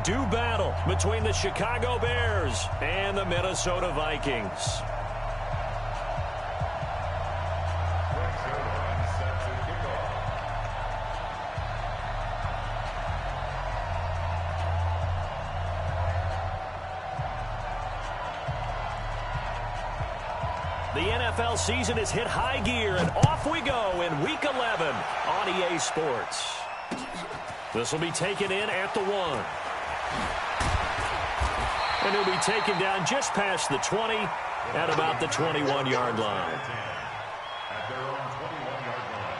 do battle between the Chicago Bears and the Minnesota Vikings. The NFL season has hit high gear, and off we go in Week 11 on EA Sports. This will be taken in at the 1. And he'll be taken down just past the 20 at about the 21-yard line. At their own 21-yard line.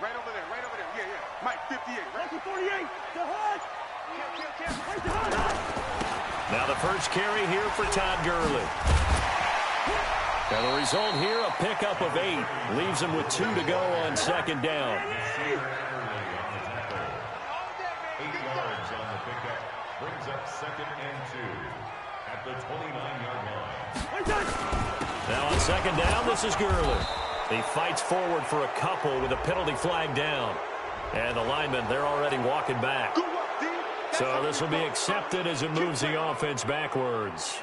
Right over there, yeah, yeah. Mike, 58, right to 48, the hut. Now the first carry here for Todd Gurley. Now the result here, a pickup of 8. Leaves him with 2 to go on second down. 8 yards on the pickup. Brings up 2nd and 2 at the 29-yard line. Now on second down, this is Gurley. He fights forward for a couple with a penalty flag down. And the linemen, they're already walking back. So this will be accepted as it moves the offense backwards.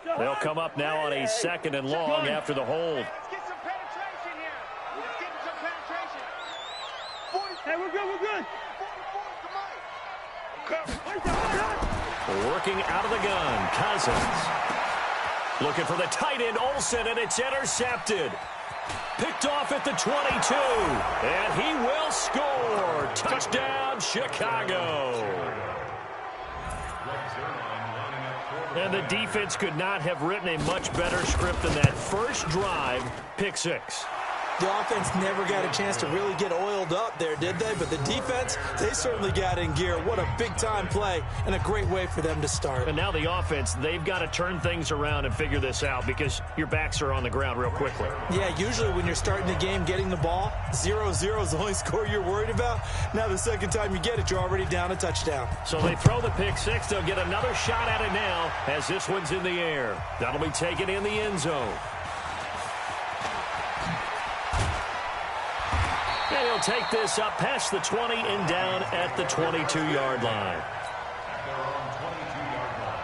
They'll come up now on a 2nd and long after the hold. Let's get some penetration here. Let's get some penetration. 44. Hey, we're good, we're good. 44, come on. Working out of the gun, Cousins. Looking for the tight end, Olsen, and it's intercepted. Picked off at the 22, and he will score. Touchdown, Chicago. And the defense could not have written a much better script than that first drive, pick 6. The offense never got a chance to really get oiled up there, did they? But the defense, they certainly got in gear. What a big-time play and a great way for them to start. And now the offense, they've got to turn things around and figure this out because your backs are on the ground real quickly. Yeah, usually when you're starting the game getting the ball, 0-0 is the only score you're worried about. Now the second time you get it, you're already down a touchdown. So they throw the pick 6. They'll get another shot at it now as this one's in the air. That'll be taken in the end zone. And he'll take this up past the 20 and down at the 22-yard line. At their own 22-yard line.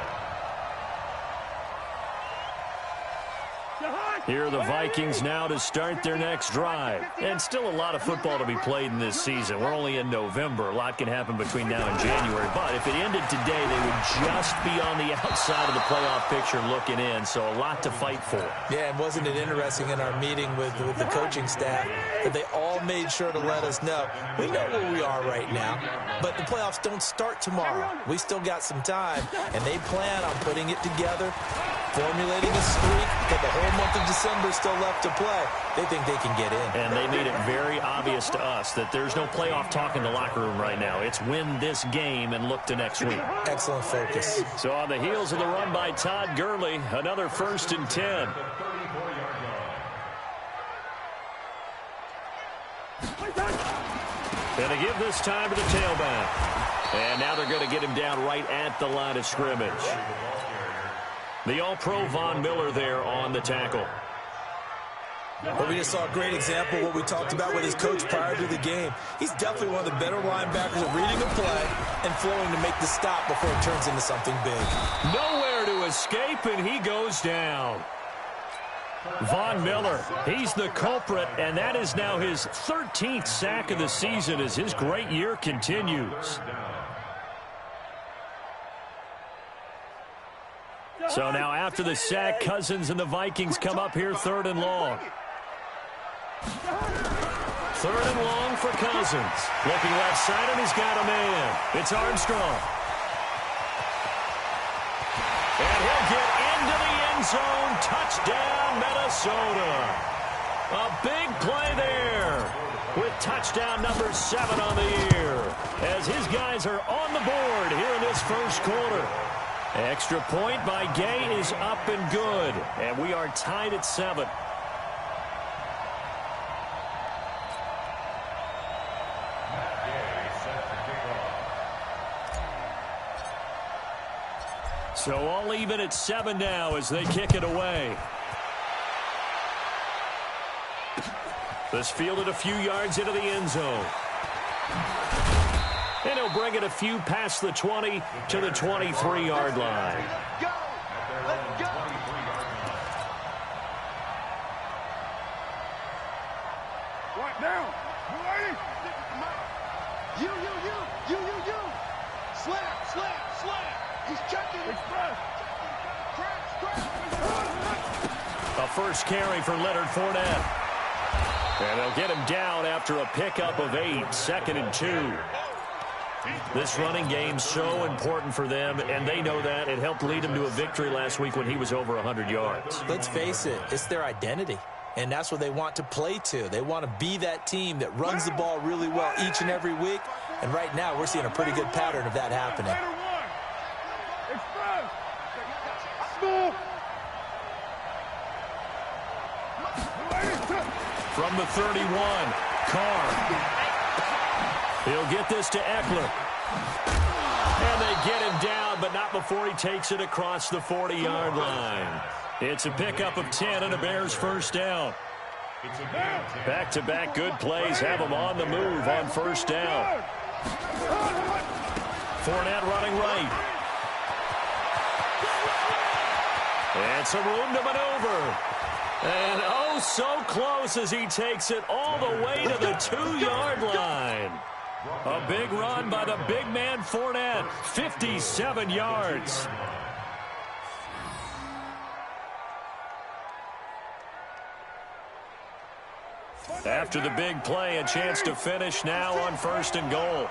Here are the Vikings now to start their next drive. And still a lot of football to be played in this season. We're only in November. A lot can happen between now and January. But if it ended today, they would just be on the outside of the playoff picture looking in. So a lot to fight for. Yeah, and wasn't it interesting in our meeting with the coaching staff that they all made sure to let us know, we know where we are right now, but the playoffs don't start tomorrow. We still got some time, and they plan on putting it together, formulating a streak that the whole month of December still left to play. They think they can get in. And they made it very obvious to us that there's no playoff talk in the locker room right now. It's win this game and look to next week. Excellent focus. So on the heels of the run by Todd Gurley, another 1st and 10. And they give this time to the tailback. And now they're going to get him down right at the line of scrimmage. The All-Pro Von Miller there on the tackle. But we just saw a great example of what we talked about with his coach prior to the game. He's definitely one of the better linebackers at reading a play and flowing to make the stop before it turns into something big. Nowhere to escape, and he goes down. Von Miller, he's the culprit, and that is now his 13th sack of the season as his great year continues. So now after the sack, Cousins and the Vikings come up here 3rd and long. 3rd and long for Cousins. Looking left side, and he's got a man. It's Armstrong. And he'll get into the end zone. Touchdown, Minnesota. A big play there with touchdown number 7 on the year as his guys are on the board here in this first quarter. Extra point by Gameeee is up and good, and we are tied at 7. So all even at 7 now as they kick it away. This fielded a few yards into the end zone. And he'll bring it a few past the 20 to the 23-yard line. Go! Let's go! Right now! You! Slap! He's checking! A first carry for Leonard Fournette. And they'll get him down after a pickup of 8, 2nd and 2. This running game's so important for them, and they know that. It helped lead them to a victory last week when he was over 100 yards. Let's face it, it's their identity, and that's what they want to play to. They want to be that team that runs the ball really well each and every week, and right now we're seeing a pretty good pattern of that happening. From the 31, Carr. He'll get this to Eckler. And they get him down, but not before he takes it across the 40-yard line. It's a pickup of 10 and a Bears first down. Back-to-back good plays have them on the move on first down. Fournette running right. And some room to maneuver. And oh, so close as he takes it all the way to the 2-yard line. A big run by the big man Fournette, 57 yards. After the big play, a chance to finish now on first and goal.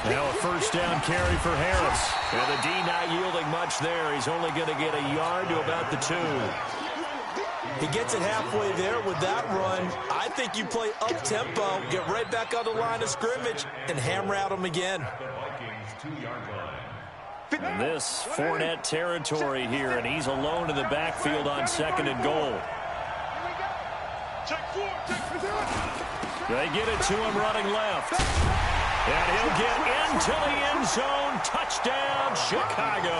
Now a first down carry for Harris. And the D not yielding much there. He's only going to get a yard to about the 2. He gets it halfway there with that run. I think you play up-tempo, get right back on the line of scrimmage, and hammer at him again. And this Fournette territory here, and he's alone in the backfield on 2nd and goal. They get it to him running left. And he'll get into the end zone. Touchdown, Chicago.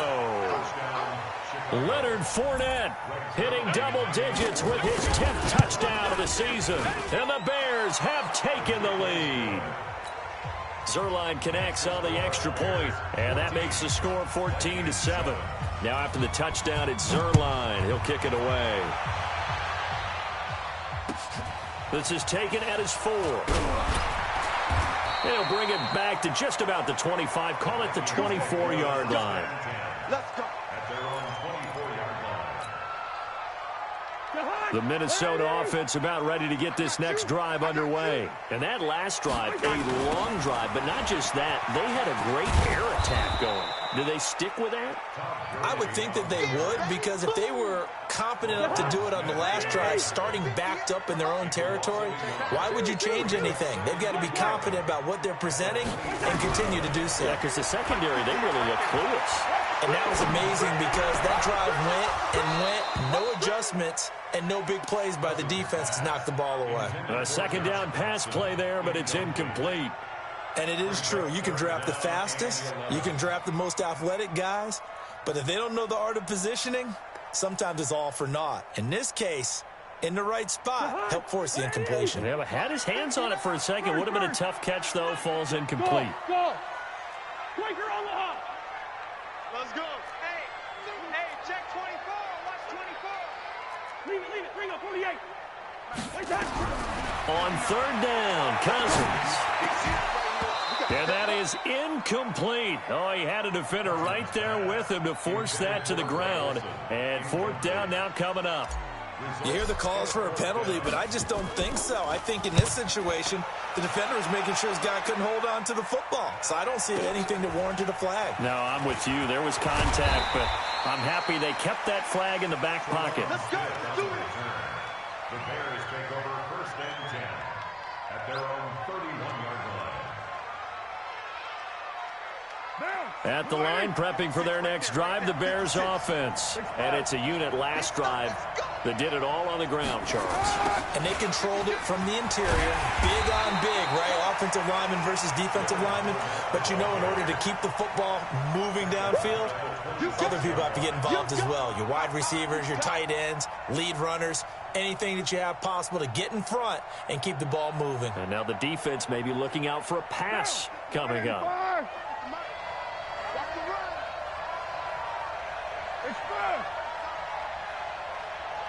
Leonard Fournette hitting double digits with his 10th touchdown of the season. And the Bears have taken the lead. Zuerlein connects on the extra point, and that makes the score 14-7. Now after the touchdown, it's Zuerlein. He'll kick it away. This is taken at his 4. He'll bring it back to just about the 25. Call it the 24-yard line. Let's go. The Minnesota offense about ready to get this next drive underway. And that last drive, a long drive, but not just that. They had a great air attack going. Do they stick with that? I would think that they would, because if they were competent enough to do it on the last drive, starting backed up in their own territory, why would you change anything? They've got to be confident about what they're presenting and continue to do so. Yeah, because the secondary, they really look clueless. And that was amazing because that drive went, no adjustments, and no big plays by the defense to knock the ball away. A second down pass play there, but it's incomplete. And it is true. You can draft the fastest. You can draft the most athletic guys. But if they don't know the art of positioning, sometimes it's all for naught. In this case, in the right spot, help force the incompletion. Yeah, but had his hands on it for a second. Would have been a tough catch, though. Falls incomplete. Go. Quaker on the hop. Let's go. Hey, check 24. Watch 24. Leave it. Bring up 48. On third down, Cousins. And that is incomplete. Oh, he had a defender right there with him to force that to the ground. And fourth down now coming up. You hear the calls for a penalty, but I just don't think so. I think in this situation, the defender was making sure his guy couldn't hold on to the football. So I don't see anything to warrant a flag. No, I'm with you. There was contact, but I'm happy they kept that flag in the back pocket. Let's go. Let's do it. The Bears take over 1st and 10 at their own 31-yard line. At the line, prepping for their next drive, the Bears offense. And it's a unit last drive that did it all on the ground, Charles. And they controlled it from the interior, big on big, right? Offensive lineman versus defensive lineman. But you know, in order to keep the football moving downfield, other people have to get involved as well. Your wide receivers, your tight ends, lead runners, anything that you have possible to get in front and keep the ball moving. And now the defense may be looking out for a pass coming up.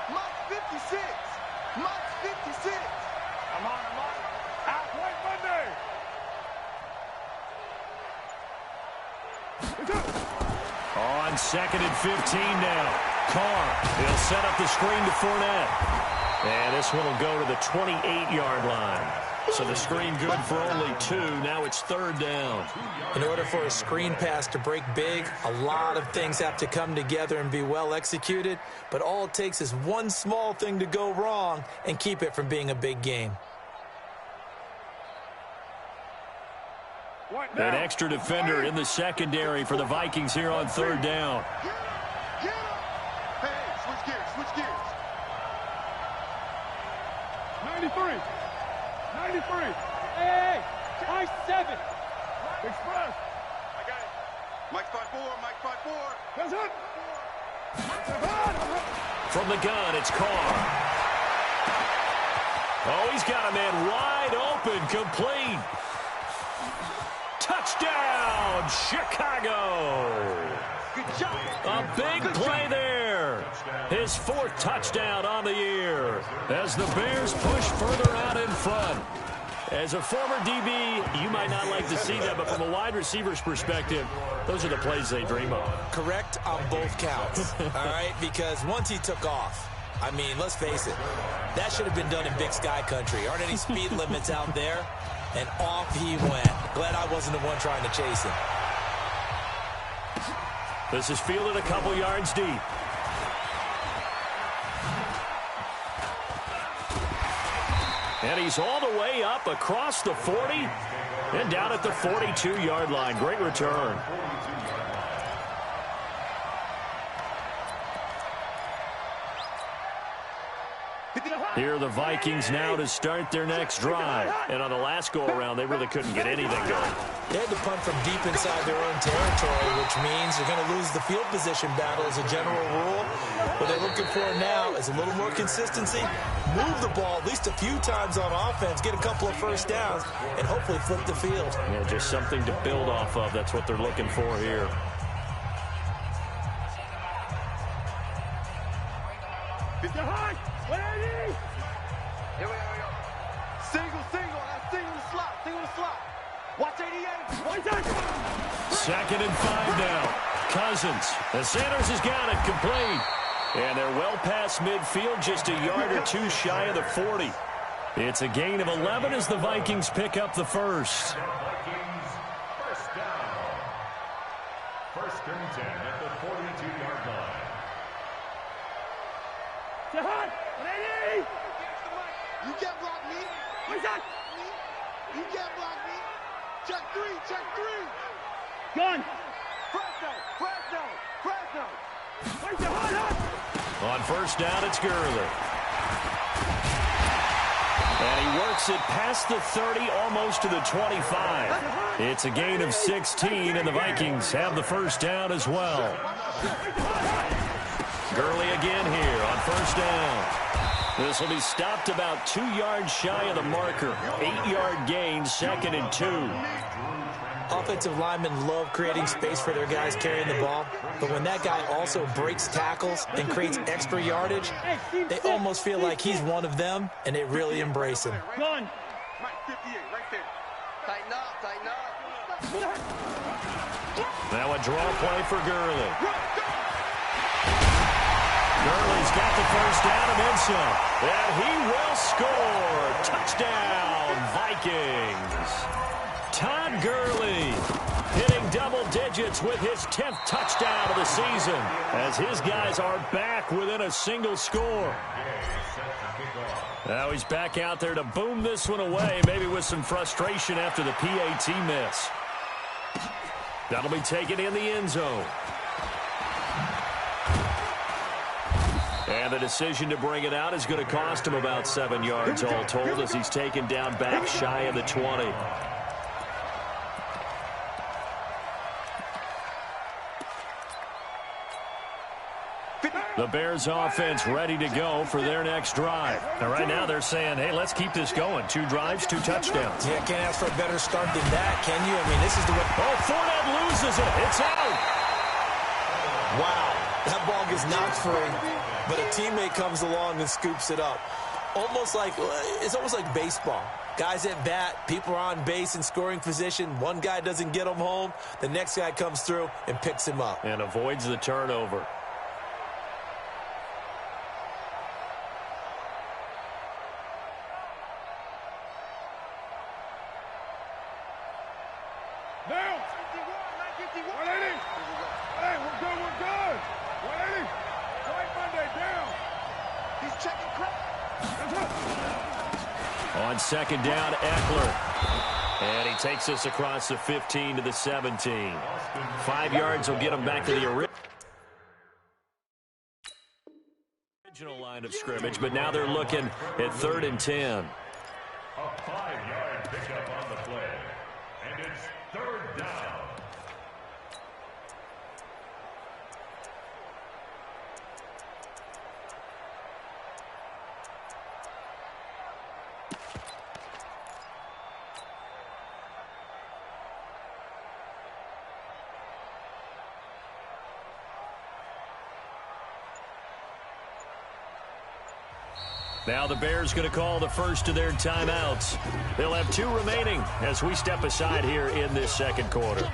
Mark 56. Mark 56. I'm on. Out. White Monday. On 2nd and 15 now. Carr, he'll set up the screen to Fournette. And this one will go to the 28-yard line. So the screen good for only 2. Now it's 3rd down. In order for a screen pass to break big, a lot of things have to come together and be well executed. But all it takes is one small thing to go wrong and keep it from being a big game. An extra defender in the secondary for the Vikings here on 3rd down. Hey, switch gears. 93. Hey, Mike 7. Express. I got it. Mike 5-4. That's it. From the gun, it's Carr. Oh, he's got a man wide open, complete. Touchdown, Chicago. Good job. A big play there. His 4th touchdown on the year as the Bears push further out in front. As a former DB, you might not like to see that, but from a wide receiver's perspective, those are the plays they dream of. Correct on both counts, all right? Because once he took off, I mean, let's face it, that should have been done in Big Sky country. Aren't any speed limits out there? And off he went. Glad I wasn't the one trying to chase him. This is fielded a couple yards deep. And he's all the way up across the 40 and down at the 42-yard line. Great return. Here are the Vikings now to start their next drive. And on the last go-around, they really couldn't get anything going. They had to punt from deep inside their own territory, which means they're going to lose the field position battle as a general rule. What they're looking for now is a little more consistency, move the ball at least a few times on offense, get a couple of first downs, and hopefully flip the field. Yeah, just something to build off of. That's what they're looking for here. Here we go. Single. That's single the slot. Watch 88. 2nd and 5 now. Cousins. The Sanders has got it complete. And they're well past midfield, just a yard or 2 shy of the 40. It's a gain of 11 as the Vikings pick up the first. Vikings, 1st down. 1st and 10 at the 42-yard line. You can't block me. You can't block me. Check 3. Gun. Fresno. On 1st down, it's Gurley. And he works it past the 30, almost to the 25. It's a gain of 16, and the Vikings have the 1st down as well. Gurley again here on 1st down. This will be stopped about 2 yards shy of the marker. 8-yard gain, 2nd and 2. Offensive linemen love creating space for their guys carrying the ball, but when that guy also breaks tackles and creates extra yardage, they almost feel like he's one of them, and they really embrace him. Gun. Mike 58, right there. Tighten up. Now a draw play for Gurley. Gurley's got the first down and then some. And he will score. Touchdown, Vikings. Todd Gurley hitting double digits with his 10th touchdown of the season as his guys are back within a single score. Now he's back out there to boom this one away, maybe with some frustration after the PAT miss. That'll be taken in the end zone. And the decision to bring it out is going to cost him about 7 yards all told as he's taken down back shy of the 20. The Bears offense ready to go for their next drive. And right now they're saying, hey, let's keep this going. 2 drives, 2 touchdowns. Yeah, can't ask for a better start than that, can you? I mean, this is the way. Oh, Fournette loses it. It's out. Wow, that ball gets knocked free, but a teammate comes along and scoops it up. It's almost like baseball. Guys at bat, people are on base in scoring position. One guy doesn't get him home. The next guy comes through and picks him up. And avoids the turnover. Down. 151. 180. Hey, we're good. 180. White Monday, down. He's checking crap. On second down, Eckler. And he takes us across the 15 to the 17. 5 yards will get him back to the original line of scrimmage, but now they're looking at 3rd and 10. A 5-yard pickup on the play. And it's 3rd down. Now the Bears going to call the first of their timeouts. They'll have 2 remaining as we step aside here in this second quarter.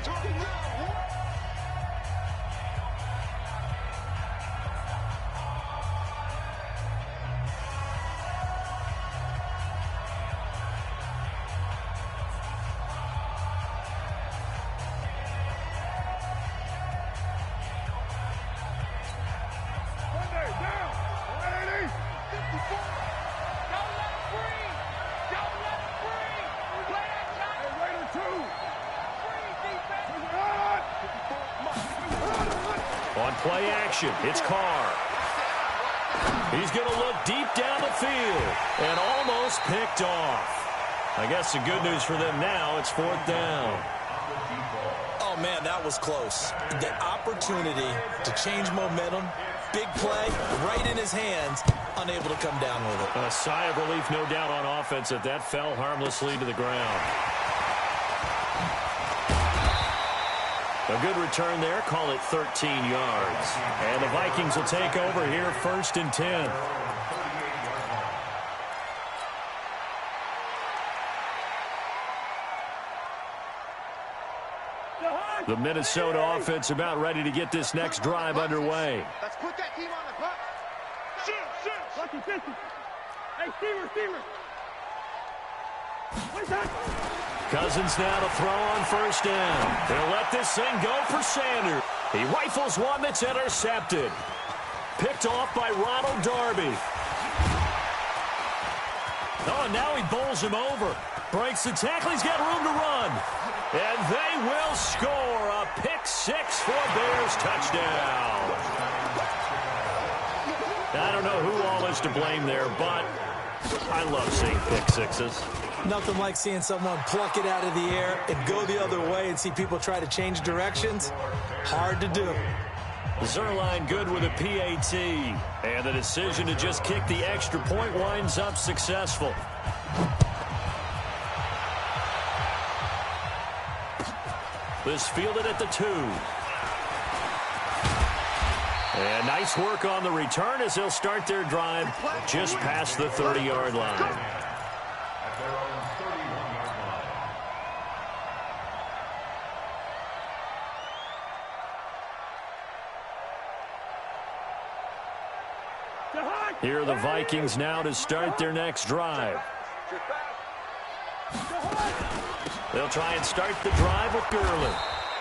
On play action, it's Carr. He's going to look deep down the field and almost picked off. I guess the good news for them now, it's 4th down. Oh, man, that was close. The opportunity to change momentum, big play, right in his hands, unable to come down with it. A sigh of relief, no doubt, on offense that fell harmlessly to the ground. A good return there, call it 13 yards. And the Vikings will take over here 1st and 10. The Minnesota offense about ready to get this next drive underway. Let's put that team on the clock. Shoot. Lucky 50. Hey, Steamer. What is that? Cousins now to throw on 1st down. They'll let this thing go for Sanders. He rifles one that's intercepted. Picked off by Ronald Darby. Oh, and now he bowls him over. Breaks the tackle. He's got room to run. And they will score a pick-6 for a Bears touchdown. I don't know who all is to blame there, but I love seeing pick-6s. Nothing like seeing someone pluck it out of the air and go the other way and see people try to change directions. Hard to do. Zerline good with a PAT. And the decision to just kick the extra point winds up successful. This fielded at the 2. And nice work on the return as they'll start their drive just past the 30-yard line. Here are the Vikings now to start their next drive. They'll try and start the drive with Gurley.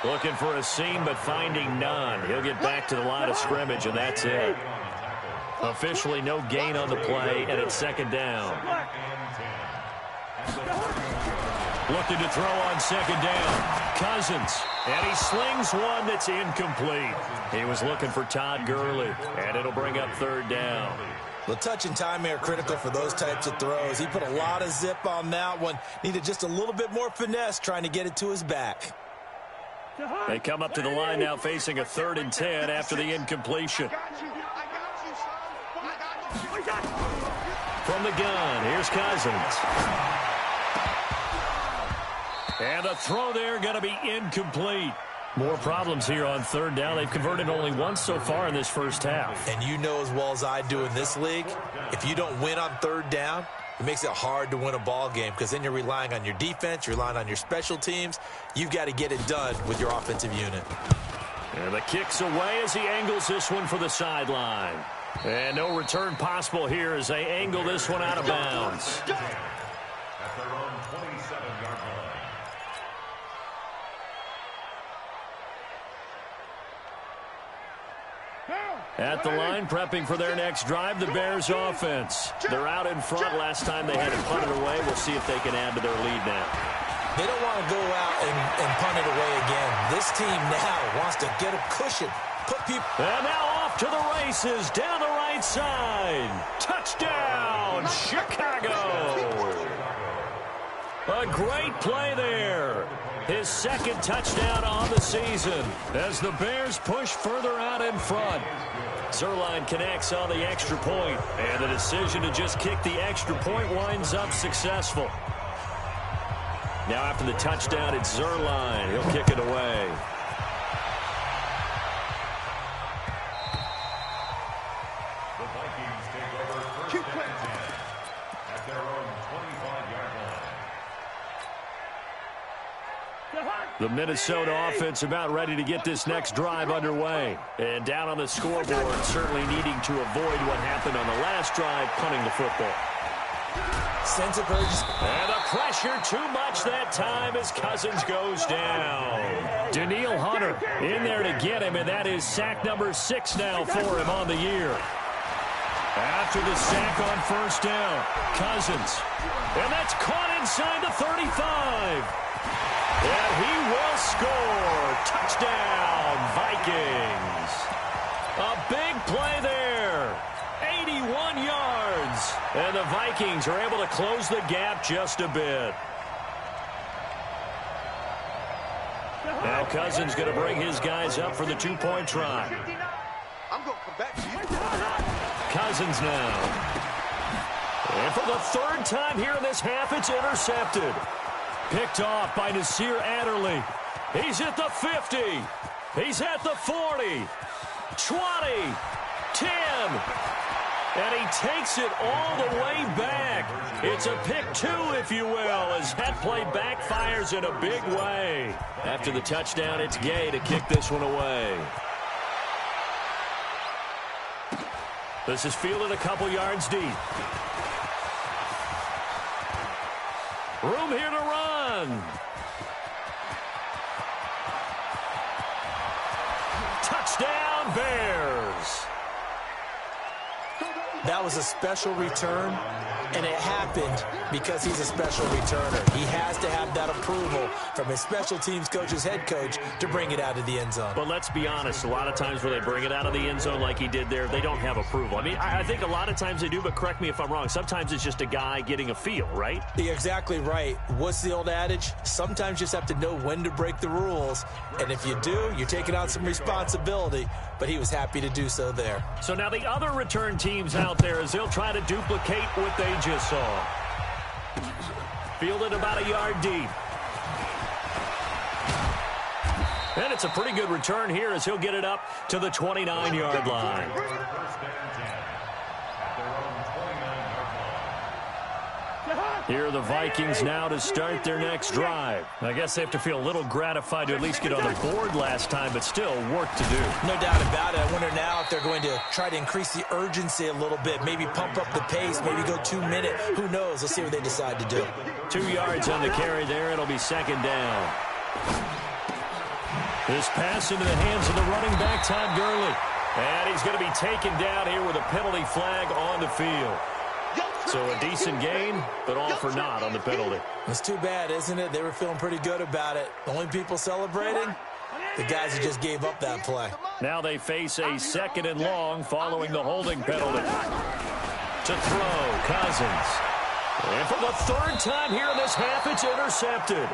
Looking for a seam, but finding none. He'll get back to the line of scrimmage, and that's it. Officially no gain on the play, and it's second down. Looking to throw on second down. Cousins, and he slings one that's incomplete. He was looking for Todd Gurley, and it'll bring up third down. The touch and time are critical for those types of throws. He put a lot of zip on that one. Needed just a little bit more finesse trying to get it to his back. They come up to the line now facing a 3rd and 10 after the incompletion. From the gun, here's Cousins. And the throw there going to be incomplete. More problems here on third down. They've converted only once so far in this first half. And you know as well as I do in this league, if you don't win on third down, it makes it hard to win a ball game because then you're relying on your defense, you're relying on your special teams. You've got to get it done with your offensive unit. And the kick's away as he angles this one for the sideline. And no return possible here as they angle this one out of bounds. At their own 27-yard line. At the line, prepping for their next drive, the Bears offense. They're out in front. Last time they had it punted away. We'll see if they can add to their lead now. They don't want to go out and punt it away again. This team now wants to get a cushion. Put people. And now off to the races down the right side. Touchdown, Chicago. A great play there. His second touchdown on the season as the Bears push further out in front. Zuerlein connects on the extra point, and the decision to just kick the extra point winds up successful. Now after the touchdown, it's Zuerlein. He'll kick it away. The Vikings take over first and 10 at their own 25-yard line. The Minnesota offense about ready to get this next drive underway. And down on the scoreboard, certainly needing to avoid what happened on the last drive, punting the football. Sense of urgency. And the pressure too much that time as Cousins goes down. Danielle Hunter in there to get him, and that is sack number 6 now for him on the year. After the sack on first down, Cousins. And that's caught inside the 35. And he will score. Touchdown, Vikings. A big play there. 81 yards. And the Vikings are able to close the gap just a bit. Now Cousins going to bring his guys up for the two-point try. I'm going to come back to you. Cousins now. And for the third time here in this half, it's intercepted. Picked off by Nasir Adderley. He's at the 50. He's at the 40. 20. 10. And he takes it all the way back. It's a pick 2, if you will, as that play backfires in a big way. After the touchdown, it's Gay to kick this one away. This is fielded a couple yards deep. Room here to run. Touchdown, Bears. That was a special return, and it happened because he's a special returner. He has to have that approval from his special teams coach's head coach to bring it out of the end zone. But let's be honest, a lot of times when they bring it out of the end zone like he did there, they don't have approval. I mean, I think a lot of times they do, but correct me if I'm wrong. Sometimes it's just a guy getting a feel, right? You're exactly right. What's the old adage? Sometimes you just have to know when to break the rules, and if you do, you're taking on some responsibility, but he was happy to do so there. So now the other return teams out there as they'll try to duplicate what they just saw. Fielded about a yard deep. And it's a pretty good return here as he'll get it up to the 29-yard line. First and 10 at their own 29-yard line. Here are the Vikings now to start their next drive. I guess they have to feel a little gratified to at least get on the board last time, but still work to do. No doubt about it. I wonder now if they're going to try to increase the urgency a little bit, maybe pump up the pace, maybe go 2 minutes. Who knows? Let's see what they decide to do. 2 yards on the carry there. It'll be second down. This pass into the hands of the running back, Todd Gurley. And he's going to be taken down here with a penalty flag on the field. So a decent gain, but all for naught on the penalty. It's too bad, isn't it? They were feeling pretty good about it. The only people celebrating, the guys who just gave up that play. Now they face a 2nd and long following the holding penalty. To throw, Cousins. And for the 3rd time here in this half, it's intercepted.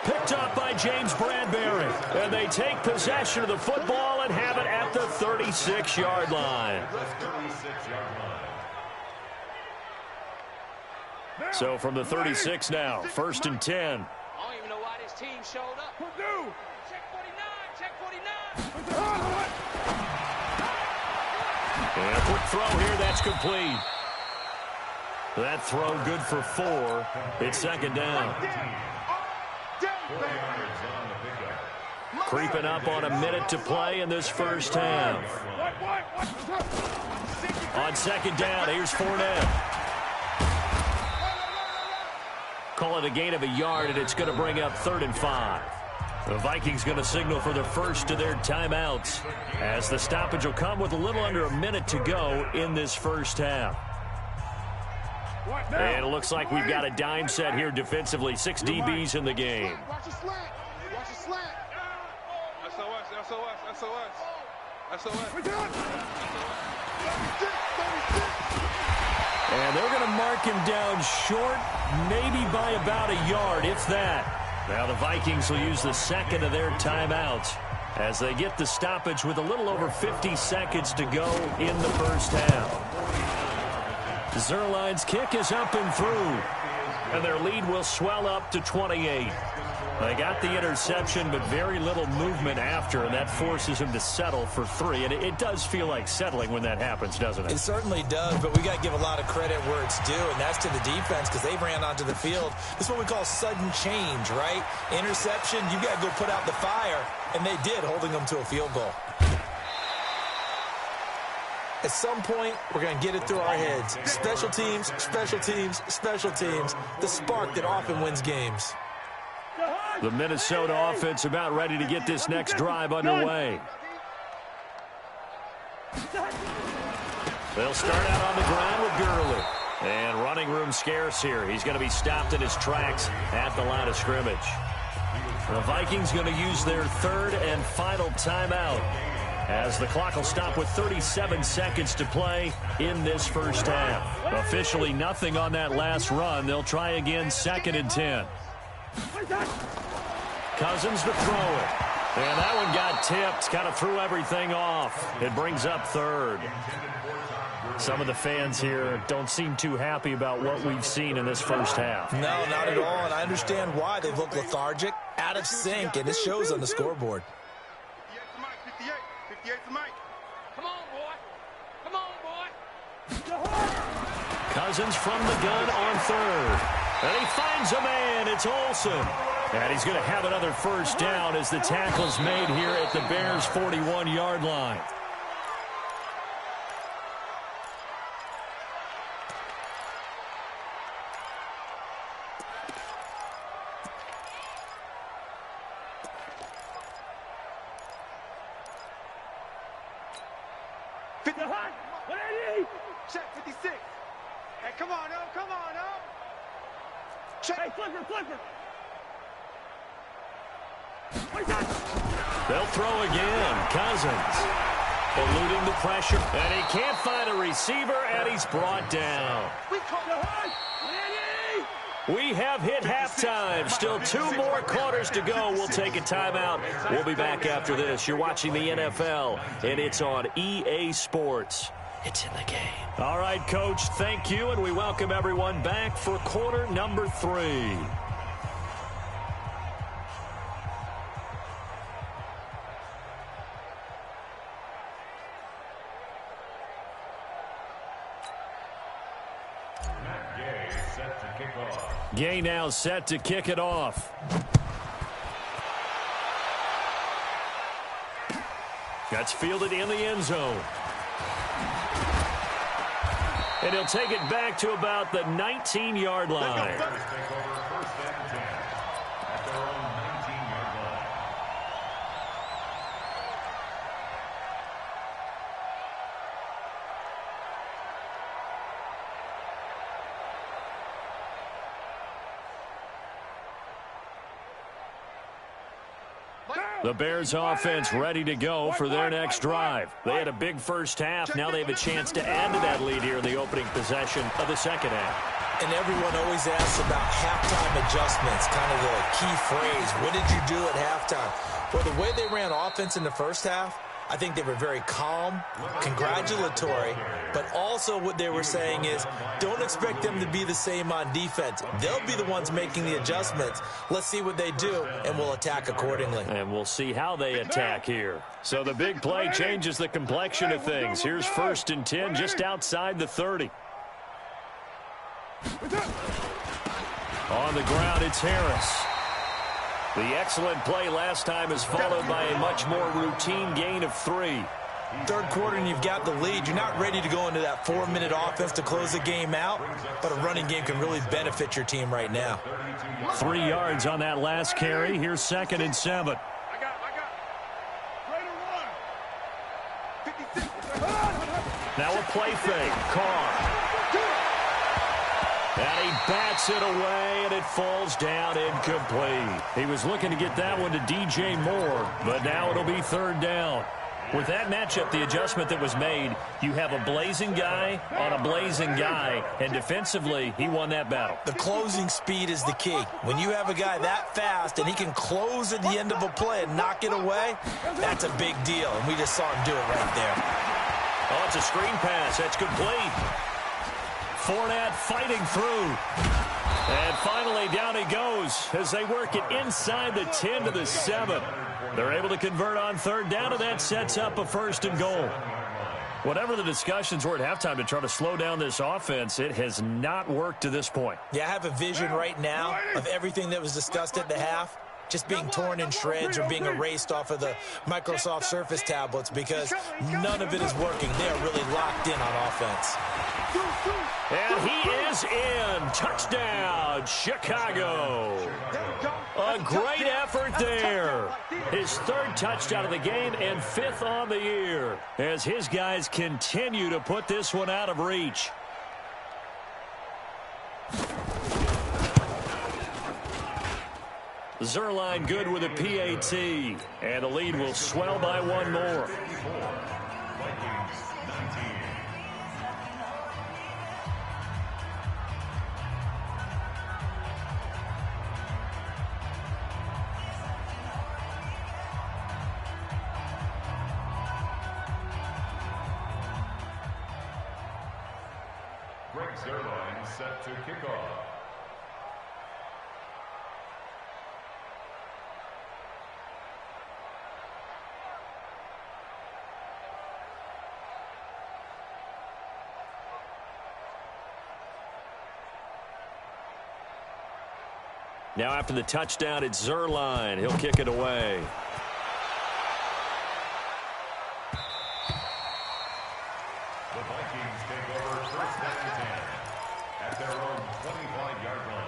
Picked up by James Bradbury. And they take possession of the football and have it at the 36-yard line. So from the 36 now, 1st and 10. I don't even know why this team showed up. Check 49, check 49. And a quick throw here, that's complete. That throw good for 4. It's 2nd down. Creeping up on a minute to play in this first half. On 2nd down, here's Fournette. Call it a gain of a yard, and it's going to bring up 3rd and 5. The Vikings going to signal for the first of their timeouts, as the stoppage will come with a little under a minute to go in this first half. And it looks like we've got a dime set here defensively. 6 DBs in the game. Watch the slant. Watch the slant. SOS, SOS, SOS. SOS. And they're going to mark him down short, maybe by about a yard, if that. Now the Vikings will use the 2nd of their timeouts as they get the stoppage with a little over 50 seconds to go in the first half. Zerline's kick is up and through, and their lead will swell up to 28. They got the interception, but very little movement after, and that forces him to settle for 3. And it does feel like settling when that happens, doesn't it? It certainly does, but we got to give a lot of credit where it's due, and that's to the defense because they ran onto the field. This is what we call sudden change, right? Interception, you got to go put out the fire, and they did, holding them to a field goal. At some point, we're going to get it through our heads. Special teams, special teams, special teams. The spark that often wins games. The Minnesota offense about ready to get this next drive underway. They'll start out on the ground with Gurley. And running room scarce here. He's going to be stopped in his tracks at the line of scrimmage. The Vikings going to use their 3rd and final timeout, as the clock will stop with 37 seconds to play in this first half. Officially nothing on that last run. They'll try again, 2nd and 10. Cousins to throw it. And that one got tipped. Kind of threw everything off. It brings up 3rd. Some of the fans here don't seem too happy about what we've seen in this first half. No, not at all, and I understand why. They've looked lethargic, out of sync, and it shows on the scoreboard. 58 to Mike. Come on, boy. Come on, boy. Cousins from the gun on 3rd. And he finds a man. It's Olsen. And he's going to have another first down as the tackle's made here at the Bears' 41-yard line. Check 56. Hey, come on, oh, come on, oh. Check. Hey, flipper. They'll throw again. Cousins eluding the pressure. And he can't find a receiver, and he's brought down. We have hit halftime. Still 2 more quarters to go. We'll take a timeout. We'll be back after this. You're watching the NFL, and it's on EA Sports. It's in the game. All right, Coach, thank you, and we welcome everyone back for quarter number 3. Set to kickoff. Gameeee now set to kick it off. That's fielded in the end zone. And he'll take it back to about the 19-yard line. Take over first and 10 at their own 19-yard line. The Bears offense ready to go for their next drive. They had a big first half. Now they have a chance to add to that lead here in the opening possession of the second half. And everyone always asks about halftime adjustments, kind of the key phrase. What did you do at halftime? Well, the way they ran offense in the first half, I think they were very calm, congratulatory, but also what they were saying is don't expect them to be the same on defense. They'll be the ones making the adjustments. Let's see what they do, and we'll attack accordingly. And we'll see how they attack here. So the big play changes the complexion of things. Here's first and 10 just outside the 30. On the ground, it's Harris. The excellent play last time is followed by a much more routine gain of 3. Third quarter and you've got the lead. You're not ready to go into that 4-minute offense to close the game out, but a running game can really benefit your team right now. 3 yards on that last carry. Here's second and 7. I got. Raider 1. 56. Now a play fake. Carr. And he bats it away, and it falls down incomplete. He was looking to get that one to DJ Moore, but now it'll be third down. With that matchup, the adjustment that was made, you have a blazing guy on a blazing guy, and defensively, he won that battle. The closing speed is the key. When you have a guy that fast and he can close at the end of a play and knock it away, that's a big deal, and we just saw him do it right there. Oh, it's a screen pass. That's complete. Fournette fighting through. And finally, down he goes as they work it inside the 10 to the 7. They're able to convert on third down, and that sets up a first and goal. Whatever the discussions were at halftime to try to slow down this offense, it has not worked to this point. Yeah, I have a vision right now of everything that was discussed at the half just being torn in shreds or being erased off of the Microsoft Surface tablets because none of it is working. They are really locked in on offense. And he is in. Touchdown, Chicago. A great effort there. His third touchdown of the game and 5th on the year as his guys continue to put this one out of reach. Zerline good with a PAT, and the lead will swell by one more. Zerline set to kick off. Now after the touchdown, it's Zerline. He'll kick it away. The Vikings take over first and 10 at their own 25-yard line.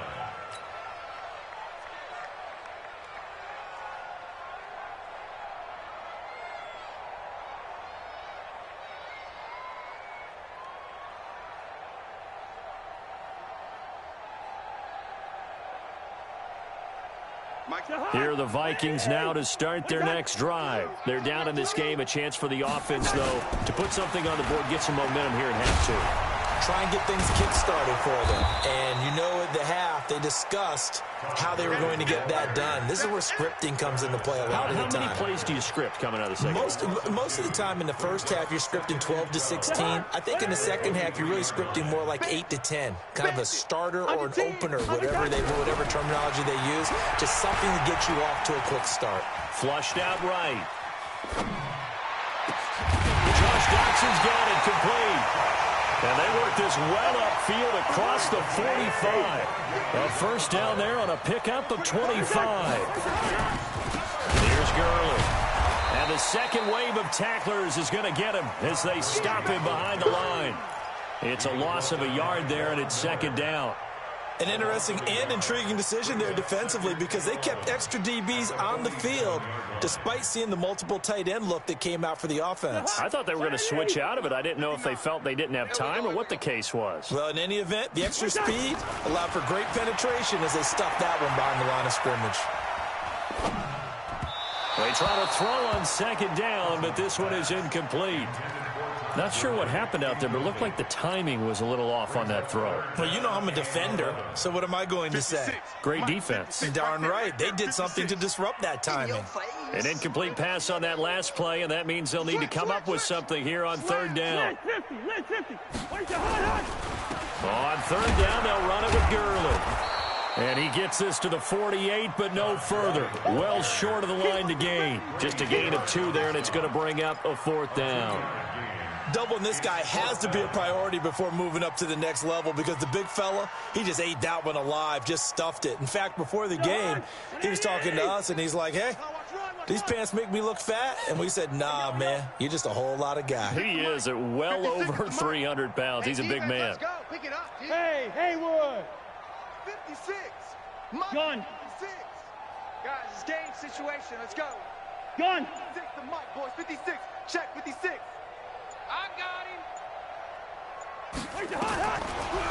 Here are the Vikings now to start their next drive. They're down in this game. A chance for the offense, though, to put something on the board, get some momentum here in half two. Try and get things kick-started for them. And you know at the half, they discussed how they were going to get that done. This is where scripting comes into play a lot of the time. How many plays do you script coming out of the second? Most of the time in the first half, you're scripting 12 to 16. I think in the second half, you're really scripting more like 8 to 10. Kind of a starter or an opener, whatever terminology they use. Just something to get you off to a quick start. Flushed out right. Josh Doxson's got it complete. And they work this well upfield across the 45. A first down there on a pickup of 25. Here's Gurley. And the second wave of tacklers is going to get him as they stop him behind the line. It's a loss of a yard there, and it's second down. An interesting and intriguing decision there defensively because they kept extra DBs on the field despite seeing the multiple tight end look that came out for the offense. I thought they were going to switch out of it. I didn't know if they felt they didn't have time or what the case was. Well, in any event, the extra speed allowed for great penetration as they stuffed that one behind the line of scrimmage. They try to throw on second down, but this one is incomplete. Not sure what happened out there, but it looked like the timing was a little off on that throw. Well, you know I'm a defender, so what am I going to say? Great defense. Darn right. They did something to disrupt that timing. An incomplete pass on that last play, and that means they'll need to come up with something here on third down. On third down, they'll run it with Gurley. And he gets this to the 48, but no further. Well short of the line to gain. Just a gain of 2 there, and it's going to bring up a fourth down. Doubling this guy has to be a priority before moving up to the next level because the big fella, he just ate that one alive, just stuffed it. In fact, before the game, he was talking to us, and he's like, hey, these pants make me look fat. And we said, nah, man, you're just a whole lot of guy. He is at well over 300 pounds. He's a big man. Hey, Haywood. 56. Gun. 56. Guys, it's game situation. Let's go. Gun. 56 to Mike, boys. 56. Check 56. I got him.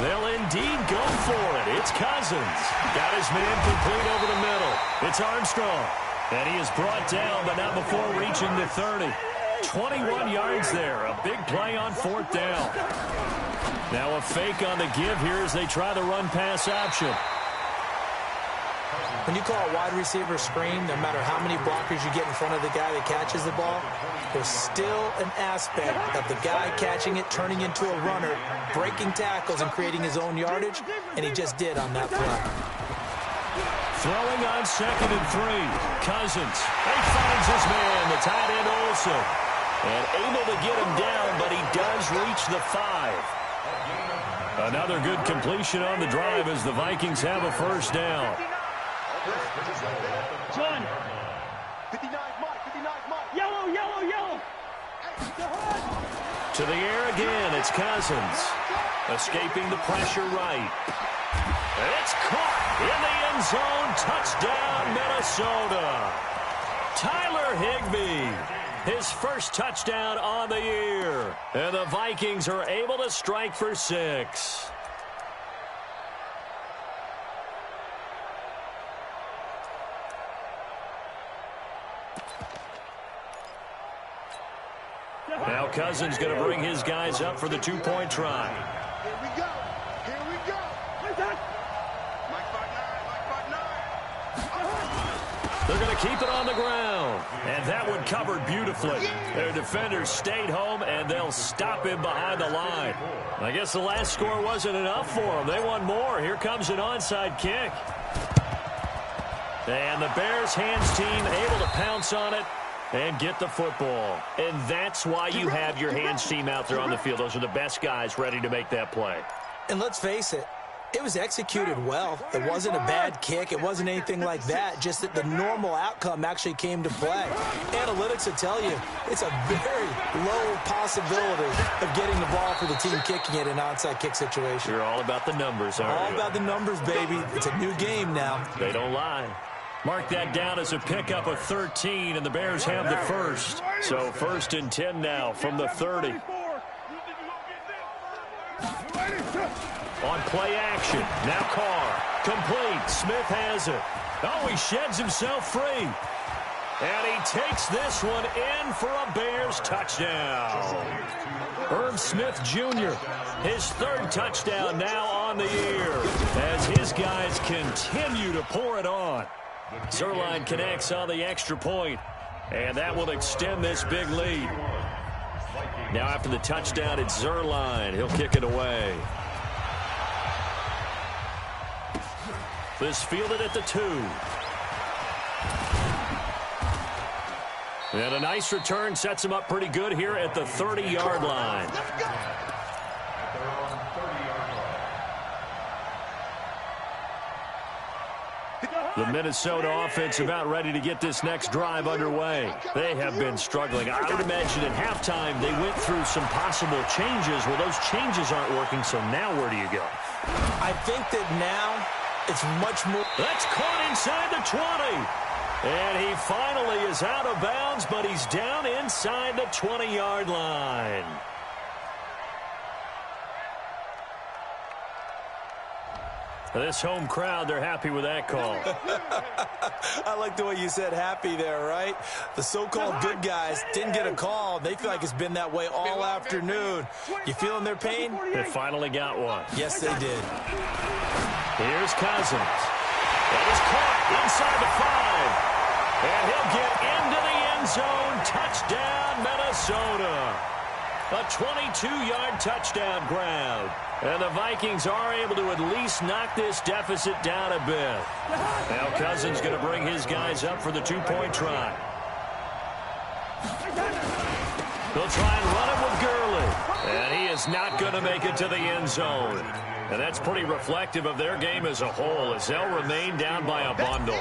They'll indeed go for it. It's Cousins. Got his man complete over the middle. It's Armstrong. And he is brought down, but not before reaching the 30. 21 yards there. A big play on fourth down. Now a fake on the give here as they try the run-pass option. When you call a wide receiver screen, no matter how many blockers you get in front of the guy that catches the ball, there's still an aspect of the guy catching it, turning into a runner, breaking tackles and creating his own yardage, and he just did on that play. Throwing on second and 3. Cousins. He finds his man, the tight end Olsen. And able to get him down, but he does reach the 5. Another good completion on the drive as the Vikings have a first down. John. 59 Mike. 59 Mike. Yellow. To the air again, it's Cousins. Escaping the pressure right. It's caught in the end zone. Touchdown, Minnesota. Tyler Higbee, his first touchdown on the year. And the Vikings are able to strike for 6. Now Cousins going to bring his guys up for the 2-point try. Here we go. Mike 5'9". They're going to keep it on the ground. And that one covered beautifully. Their defenders stayed home, and they'll stop him behind the line. I guess the last score wasn't enough for them. They want more. Here comes an onside kick. And the Bears hands team able to pounce on it and get the football. And that's why you have your hands team out there on the field. Those are the best guys ready to make that play. And let's face it, it was executed well. It wasn't a bad kick. It wasn't anything like that. Just that the normal outcome actually came to play. Analytics will tell you it's a very low possibility of getting the ball for the team kicking it in an onside kick situation. You're all about the numbers, aren't you? All about the numbers, baby. It's a new game now. They don't lie. Mark that down as a pickup of 13, and the Bears have the first. So 1st and 10 now from the 30. On play action. Now Carr. Complete. Smith has it. Oh, he sheds himself free. And he takes this one in for a Bears touchdown. Irv Smith Jr., his 3rd touchdown now on the year as his guys continue to pour it on. Zerline connects on the extra point, and that will extend this big lead. Now after the touchdown, it's Zerline. He'll kick it away. This fielded at the 2. And a nice return sets him up pretty good here at the 30-yard line. The Minnesota offense about ready to get this next drive underway. They have been struggling. I would imagine at halftime they went through some possible changes. Well, those changes aren't working, so now where do you go? I think that now it's much more. That's caught inside the 20. And he finally is out of bounds, but he's down inside the 20-yard line. This home crowd, they're happy with that call. I like the way you said happy there, right? The so-called good guys didn't get a call. They feel like it's been that way all afternoon. You feeling their pain? They finally got one. Yes, they did. Here's Cousins. That is caught inside the 5. And he'll get into the end zone. Touchdown, Minnesota. A 22-yard touchdown grab. And the Vikings are able to at least knock this deficit down a bit. Now Cousins going to bring his guys up for the 2-point try. They'll try and run it with Gurley. And he is not going to make it to the end zone. And that's pretty reflective of their game as a whole, as they'll remain down by a bundle.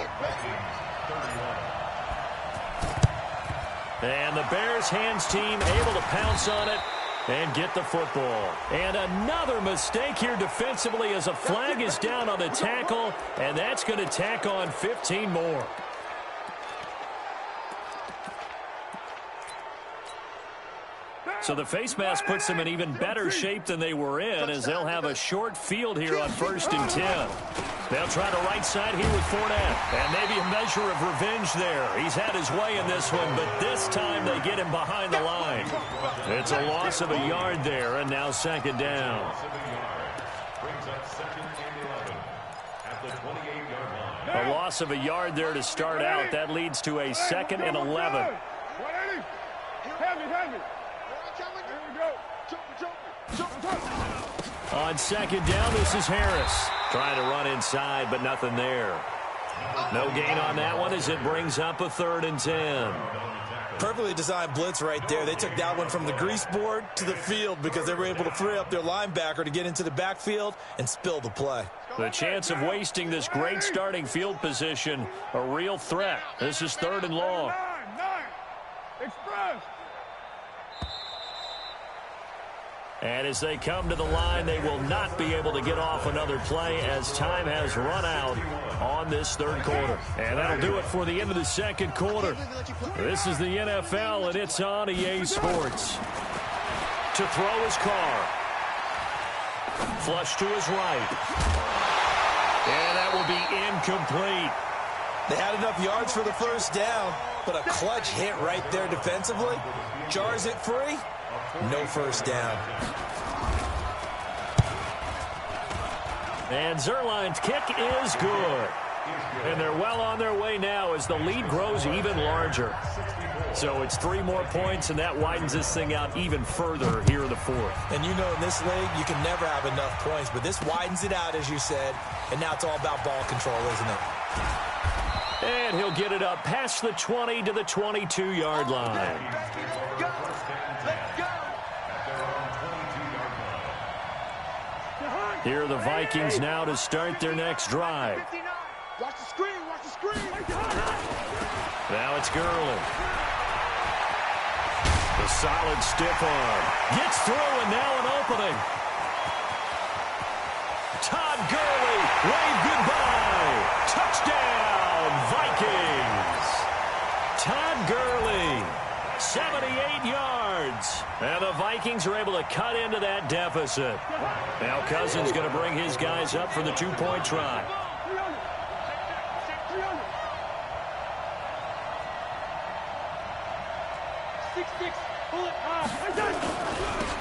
And the Bears hands team able to pounce on it and get the football. And another mistake here defensively as a flag is down on the tackle, and that's going to tack on 15 more. So the face mask puts them in even better shape than they were in, as they'll have a short field here on 1st and 10. They'll try the right side here with Fournette. And maybe a measure of revenge there. He's had his way in this one, but this time they get him behind the line. It's a loss of a yard there, and now 2nd down. A loss of a yard there to start out. That leads to a 2nd and 11. On 2nd down, this is Harris. Trying to run inside, but nothing there. No gain on that one as it brings up a 3rd and 10. Perfectly designed blitz right there. They took that one from the grease board to the field because they were able to free up their linebacker to get into the backfield and spill the play. The chance of wasting this great starting field position, a real threat. This is 3rd and long. Express. And as they come to the line, they will not be able to get off another play as time has run out on this 3rd quarter. And that'll do it for the end of the 2nd quarter. This is the NFL, and it's on EA Sports. To throw his Carr. Flush to his right. And that will be incomplete. They had enough yards for the 1st down, but a clutch hit right there defensively. Jars it free. No 1st down. And Zerline's kick is good. And they're well on their way now as the lead grows even larger. So it's 3 more points, and that widens this thing out even further here in the 4th. And you know in this league, you can never have enough points, but this widens it out, as you said, and now it's all about ball control, isn't it? And he'll get it up past the 20 to the 22-yard line. Here are the Vikings now to start their next drive. Watch the screen, watch the screen. Now it's Gurley. The solid stiff arm. Gets through, and now an opening. Todd Gurley, wave goodbye. Touchdown, Vikings. Todd Gurley, 78 yards. And the Vikings are able to cut into that deficit. Now Cousins going to bring his guys up for the 2-point try.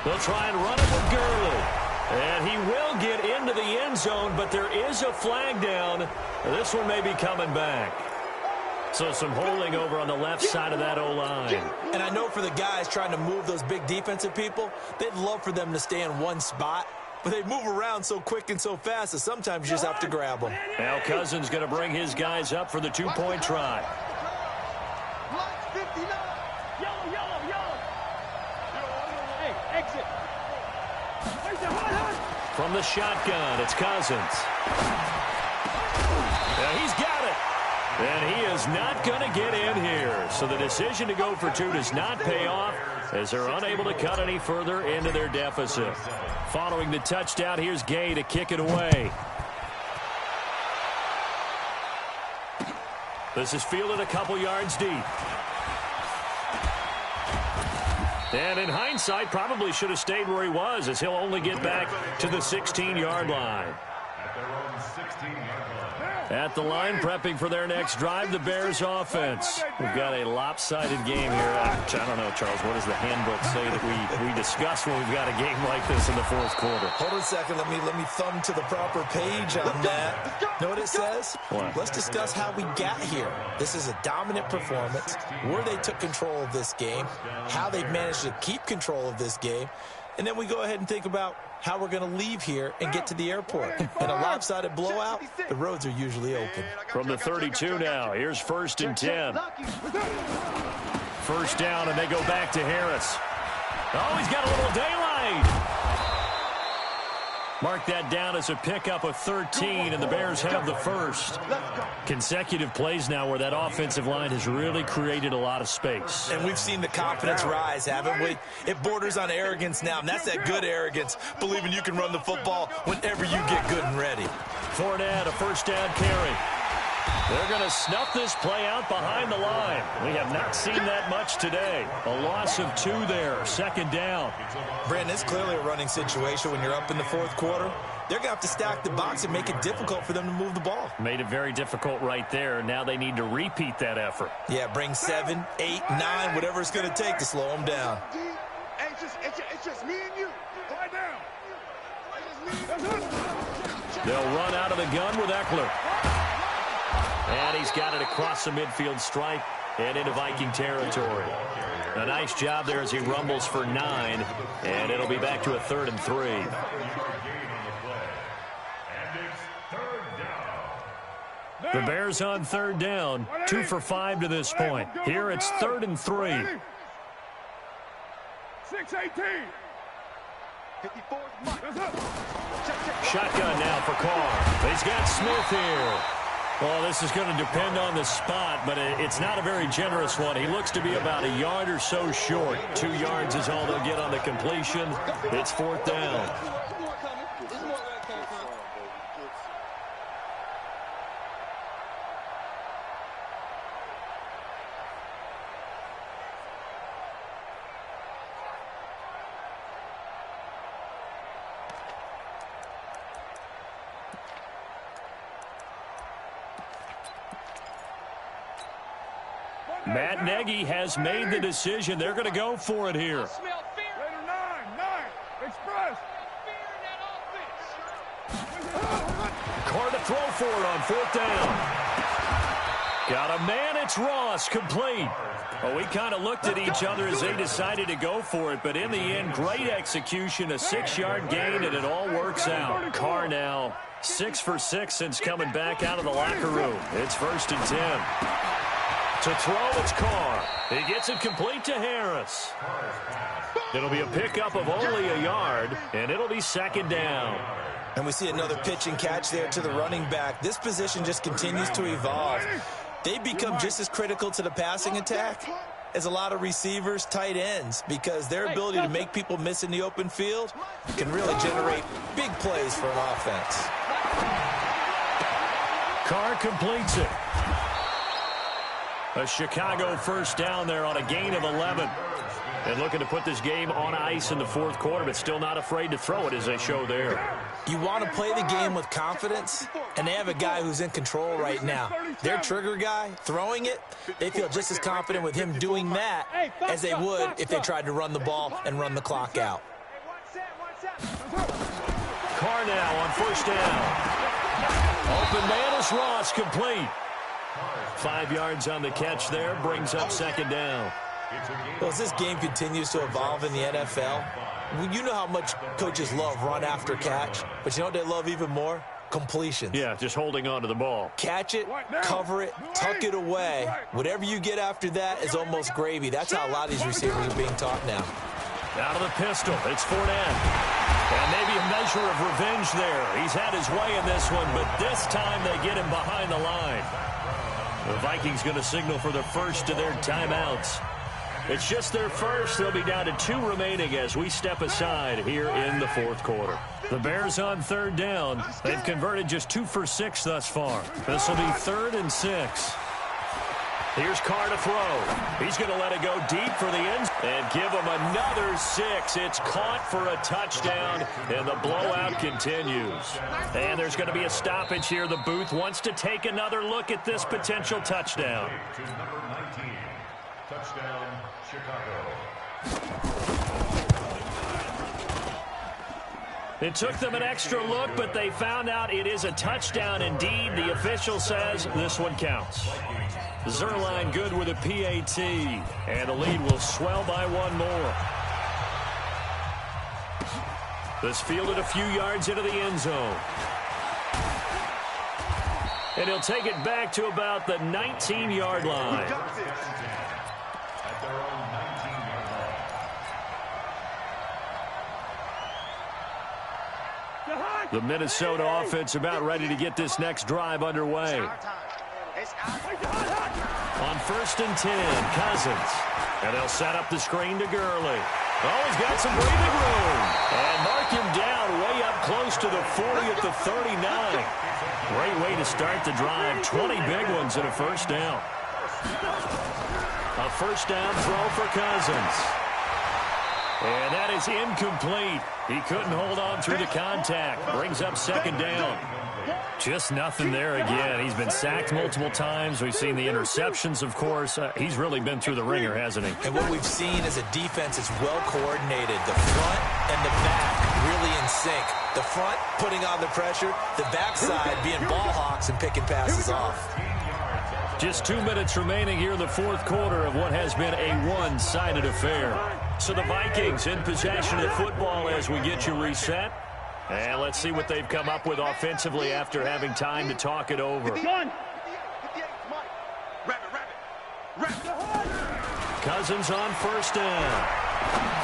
They'll try and run it with Gurley. And he will get into the end zone, but there is a flag down. This one may be coming back. So some holding over on the left side of that O-line. And I know for the guys trying to move those big defensive people, they'd love for them to stay in one spot. But they move around so quick and so fast that sometimes you just have to grab them. Now Cousins going to bring his guys up for the 2-point try. From the shotgun, it's Cousins. Now he's got it. And he is not going to get in here. So the decision to go for two does not pay off as they're unable to cut any further into their deficit. Following the touchdown, here's Gameeee to kick it away. This is fielded a couple yards deep. And in hindsight, probably should have stayed where he was, as he'll only get back to the 16-yard line. At their own 16-yard line. At the line, prepping for their next drive, the Bears offense. We've got a lopsided game here. I don't know, Charles, what does the handbook say that we discuss when we've got a game like this in the fourth quarter? Hold on a second. Let me thumb to the proper page on that. Know what it says? What? Let's discuss how we got here. This is a dominant performance, where they took control of this game, how they've managed to keep control of this game, and then we go ahead and think about how we're going to leave here and get to the airport. In a lopsided blowout, the roads are usually open. From the 32 now, here's 1st and 10. First down, and they go back to Harris. Oh, he's got a little daylight. Mark that down as a pickup of 13, and the Bears have the first. Consecutive plays now where that offensive line has really created a lot of space. And we've seen the confidence rise, haven't we? It borders on arrogance now, and that's that good arrogance, believing you can run the football whenever you get good and ready. Fournette, a first down carry. They're going to snuff this play out behind the line. We have not seen that much today. A loss of 2 there, 2nd down. Brandon, it's clearly a running situation when you're up in the fourth quarter. They're going to have to stack the box and make it difficult for them to move the ball. Made it very difficult right there. Now they need to repeat that effort. Yeah, bring 7, 8, 9, whatever it's going to take to slow them down. Hey, it's just me and you. Lie down. They'll run out of the gun with Eckler. And he's got it across the midfield stripe and into Viking territory. A nice job there as he rumbles for 9, and it'll be back to a 3rd and 3. The Bears on 3rd down, 2 for 5 to this point. Here it's 3rd and 3. 6-18. 54th. Shotgun now for Carr. He's got Smith here. Well, this is going to depend on the spot, but it's not a very generous one. He looks to be about a yard or so short. 2 yards is all they'll get on the completion. It's 4th down. Matt Nagy has made the decision. They're going to go for it here. Later 9. Express. Carr to throw for it on 4th down. Got a man. It's Ross, complete. Well, we kind of looked at each other as they decided to go for it, but in the end, great execution, a 6-yard gain, and it all works out. Carr now 6 for 6 since coming back out of the locker room. It's 1st and 10. To throw, it's Carr. He gets it complete to Harris. It'll be a pickup of only a yard, and it'll be 2nd down. And we see another pitch and catch there to the running back. This position just continues to evolve. They become just as critical to the passing attack as a lot of receivers, tight ends, because their ability to make people miss in the open field can really generate big plays for an offense. Carr completes it. A Chicago first down there on a gain of 11. And looking to put this game on ice in the fourth quarter, but still not afraid to throw it as they show there. You want to play the game with confidence, and they have a guy who's in control right now. Their trigger guy, throwing it, they feel just as confident with him doing that as they would if they tried to run the ball and run the clock out. Carr now on first down. Open man is Ross, complete. 5 yards on the catch there, brings up 2nd down. Well, as this game continues to evolve in the NFL, you know how much coaches love run after catch, but you know what they love even more? Completions. Yeah, just holding on to the ball. Catch it, cover it, tuck it away. Whatever you get after that is almost gravy. That's how a lot of these receivers are being taught now. Out of the pistol, it's Fournette. And maybe a measure of revenge there. He's had his way in this one, but this time they get him behind the line. The Vikings going to signal for the first of their timeouts. It's just their first. They'll be down to 2 remaining as we step aside here in the fourth quarter. The Bears on third down. They've converted just 2 for 6 thus far. This will be 3rd and 6. Here's Carr to throw. He's going to let it go deep for the end and give him another 6. It's caught for a touchdown, and the blowout continues. And there's going to be a stoppage here. The booth wants to take another look at this potential touchdown. To number 19. Touchdown, Chicago. It took them an extra look, but they found out it is a touchdown indeed. The official says this one counts. Zerline good with a PAT, and the lead will swell by 1 more. This fielded a few yards into the end zone. And he'll take it back to about the 19-yard line. At their own 19-yard line. The Minnesota offense about ready to get this next drive underway. On 1st and 10, Cousins. And they'll set up the screen to Gurley. Oh, he's got some breathing room. And mark him down way up close to the 40 at the 39. Great way to start the drive. 20 big ones and a first down. A first down throw for Cousins. And that is incomplete. He couldn't hold on through the contact. Brings up 2nd down. Just nothing there again. He's been sacked multiple times. We've seen the interceptions, of course. He's really been through the ringer, hasn't he? And what we've seen is a defense that's well coordinated. The front and the back really in sync. The front putting on the pressure. The backside being ball hawks and picking passes off. Just 2 minutes remaining here in the fourth quarter of what has been a one-sided affair. So the Vikings in possession of the football as we get you reset. And let's see what they've come up with offensively after having time to talk it over. Cousins on 1st down.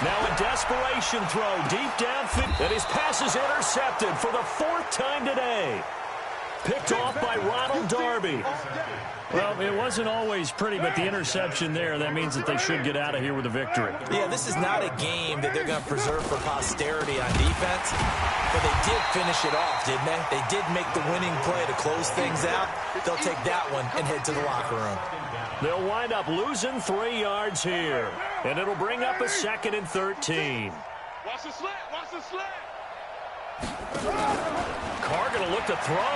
Now a desperation throw deep downfield. And his pass is intercepted for the 4th time today. Picked off by Ronald Darby. Well, it wasn't always pretty, but the interception there, that means that they should get out of here with a victory. Yeah, this is not a game that they're going to preserve for posterity on defense, but they did finish it off, didn't they? They did make the winning play to close things out. They'll take that one and head to the locker room. They'll wind up losing 3 yards here, and it'll bring up a 2nd and 13. Watch the slant, watch the slant. Carr going to look to throw.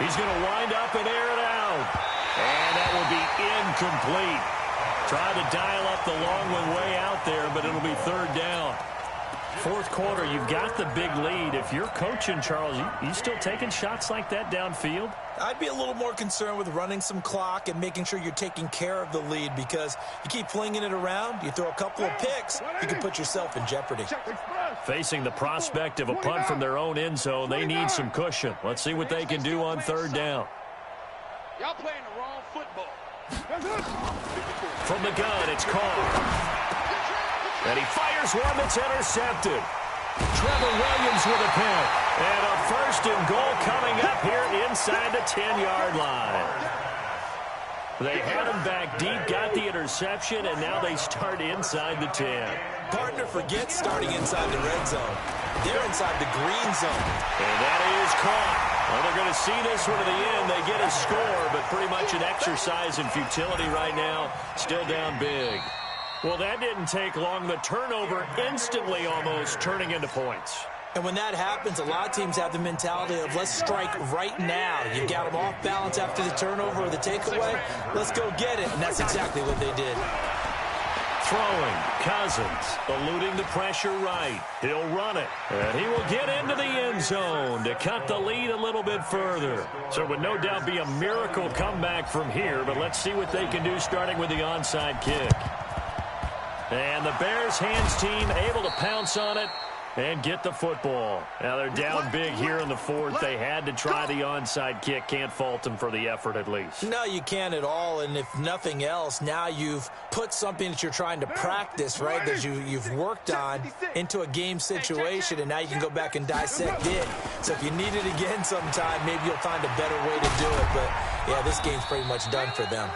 He's going to wind up and air it out. And that will be incomplete. Try to dial up the long one way out there, but it'll be 3rd down. Fourth quarter, you've got the big lead. If you're coaching, Charles, you still taking shots like that downfield? I'd be a little more concerned with running some clock and making sure you're taking care of the lead, because you keep flinging it around, you throw a couple of picks, you can put yourself in jeopardy. Facing the prospect of a punt from their own end zone, they need some cushion. Let's see what they can do on 3rd down. Y'all playing the wrong football. From the gun, it's Carr. And he fires one that's intercepted. Trevor Williams with a pick. And a 1st and goal coming up here inside the 10-yard line. They had him back deep, got the interception, and now they start inside the 10. Partner forgets starting inside the red zone. They're inside the green zone. And that is caught. Well, they're going to see this one to the end. They get a score, but pretty much an exercise in futility right now. Still down big. Well, that didn't take long. The turnover instantly almost turning into points. And when that happens, a lot of teams have the mentality of let's strike right now. You got them off balance after the turnover or the takeaway. Let's go get it. And that's exactly what they did. Throwing, Cousins, eluding the pressure right. He'll run it, and he will get into the end zone to cut the lead a little bit further. So it would no doubt be a miracle comeback from here, but let's see what they can do starting with the onside kick. And the Bears hands team able to pounce on it and get the football. Now they're down big here in the 4th. They had to try the onside kick. Can't fault them for the effort at least. No, you can't at all. And if nothing else, now you've put something that you're trying to practice, right, that you've worked on into a game situation, and now you can go back and dissect it. So if you need it again sometime, maybe you'll find a better way to do it. But yeah, this game's pretty much done for them.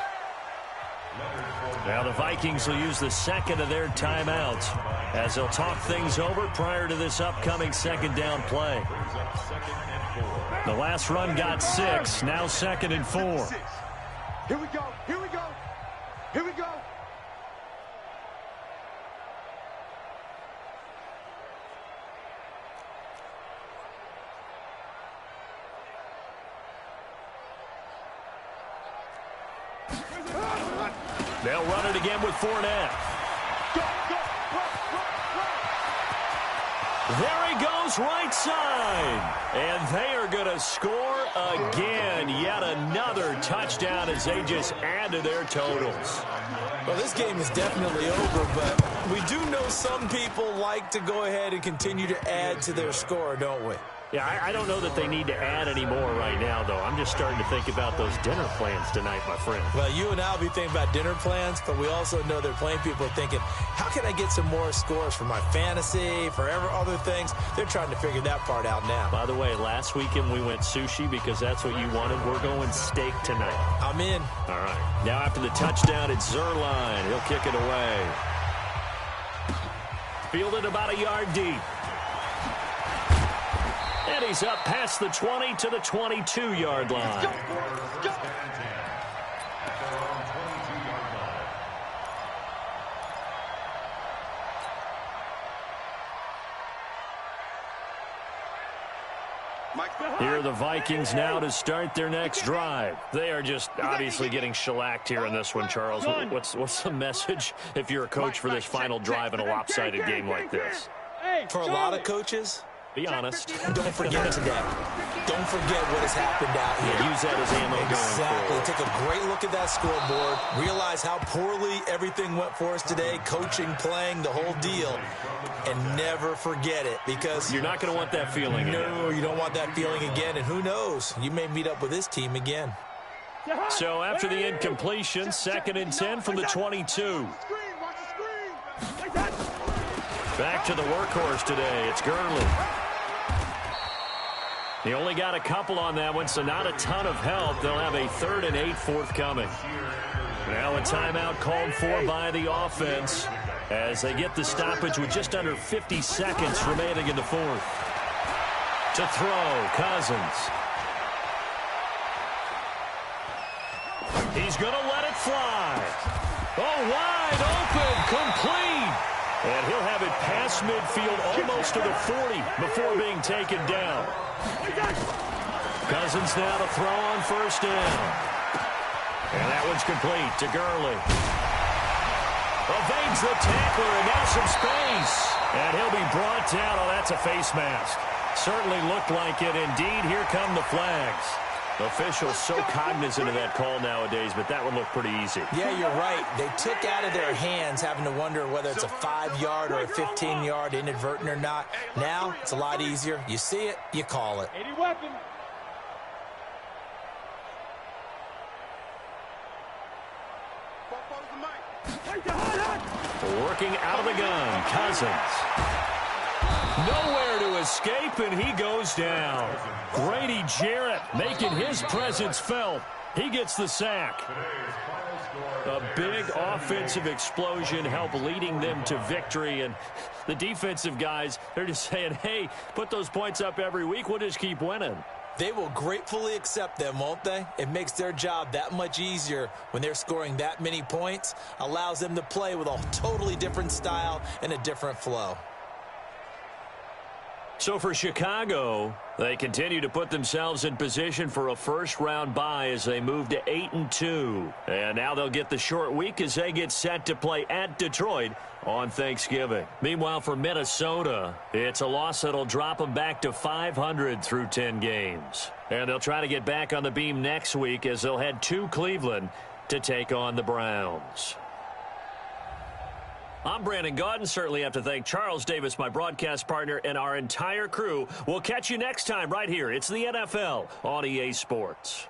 Now the Vikings will use the second of their timeouts as they'll talk things over prior to this upcoming second down play. The last run got 6, now 2nd and 4. Here we go, here we go, here we go. They'll run it again with Fournette. There he goes, right side. And they are going to score again. Yet another touchdown as they just add to their totals. Well, this game is definitely over, but we do know some people like to go ahead and continue to add to their score, don't we? Yeah, I don't know that they need to add any more right now, though. I'm just starting to think about those dinner plans tonight, my friend. Well, you and I will be thinking about dinner plans, but we also know there are plenty of people thinking, how can I get some more scores for my fantasy, for other things? They're trying to figure that part out now. By the way, last weekend we went sushi because that's what you wanted. We're going steak tonight. I'm in. All right. Now after the touchdown, it's Zerline. He'll kick it away. Fielded about a yard deep. And he's up past the 20 to the 22-yard line. Go. Here are the Vikings now to start their next drive. They are just obviously getting shellacked here in this one, Charles. What's the message if you're a coach for this final drive in a lopsided game like this? For a lot of coaches, be honest. Don't forget today. Don't forget what has happened out here. Use that as ammo going forward. Take a great look at that scoreboard. Realize how poorly everything went for us today. Coaching, playing, the whole deal. And never forget it, because you're not going to want that feeling again. No, you don't want that feeling again. And who knows? You may meet up with this team again. So after the incompletion, 2nd and 10 from the 22. Back to the workhorse today. It's Gurley. He only got a couple on that one, so not a ton of help. They'll have a 3rd and 8 forthcoming. Now a timeout called for by the offense as they get the stoppage with just under 50 seconds remaining in the 4th. To throw, Cousins. He's going to let it fly. Oh, wide open, complete. And he'll have it past midfield almost to the 40 before being taken down. Cousins now to throw on 1st down. And that one's complete to Gurley. Evades the tackler and now some space. And he'll be brought down. Oh, that's a face mask. Certainly looked like it. Indeed, here come the flags. Officials so cognizant of that call nowadays, but that would look pretty easy. Yeah, you're right. They took out of their hands having to wonder whether it's a 5-yard or a 15-yard inadvertent or not. Now, it's a lot easier. You see it, you call it. 80 weapon. Working out of the gun, Cousins. Nowhere to escape, and he goes down. Grady Jarrett making his presence felt. He gets the sack. A big offensive explosion help leading them to victory, and the defensive guys, they're just saying, hey, put those points up every week, we'll just keep winning. They will gratefully accept them, won't they? It makes their job that much easier when they're scoring that many points, allows them to play with a totally different style and a different flow. So for Chicago, they continue to put themselves in position for a first-round bye as they move to 8-2. And now they'll get the short week as they get set to play at Detroit on Thanksgiving. Meanwhile, for Minnesota, it's a loss that'll drop them back to 500 through 10 games. And they'll try to get back on the beam next week as they'll head to Cleveland to take on the Browns. I'm Brandon Gaudin. Certainly have to thank Charles Davis, my broadcast partner, and our entire crew. We'll catch you next time right here. It's the NFL on EA Sports.